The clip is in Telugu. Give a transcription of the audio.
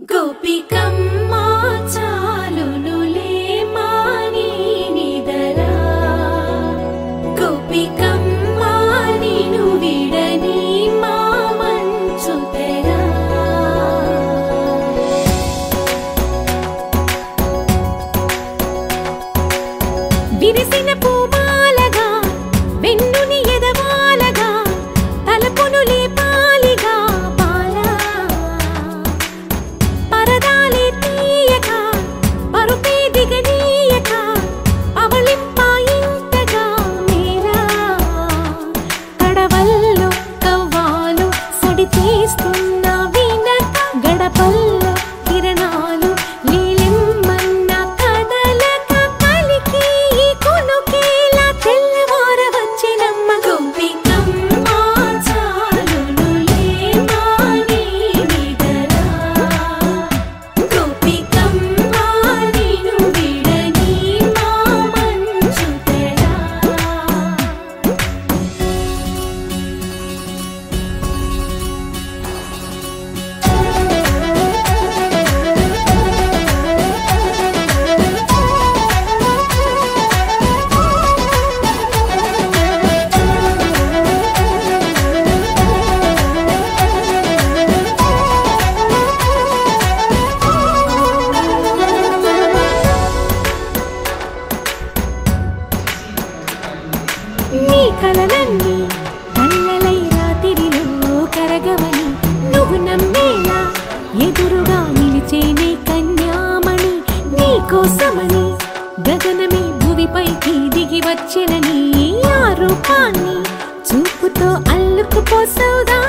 గోపికమ్మా చాలునులే మాని నిదరా గోపికమ్మా నిను విడని మా మంచు తెరా విరిసిన పూమాలగా వెన్నుని ఎదవాలగా తలపును లేపాలిగా బాలా పరదాలే తీయక పరుపే దిగనీయక అవలింపాయింతగా మేరా కడవల్లో కవ్వాలు సడి చేస్తున్న వినక గడపల్లో కిరణాలు నీలిమ్మన్న కదలక కలికి కొనుకేలా తెల్లవార వచ్చినమ్మ గోపికమ్మా చాలునులే మాని నిదరా గోపికమ్మా నిను విడని మా మంచు తెరా నీ కలలన్నీ కళ్ళలై రాత్రిలో కరగవని నువ్వు నమ్మేలా ఎదురుగా నిలిచేనే కన్యామణి నీ కోసమని గగనమే భువిపైకి దిగి వచ్చెనని ఆ రూపాన్ని చూపుతో అల్లుకుపో సౌదా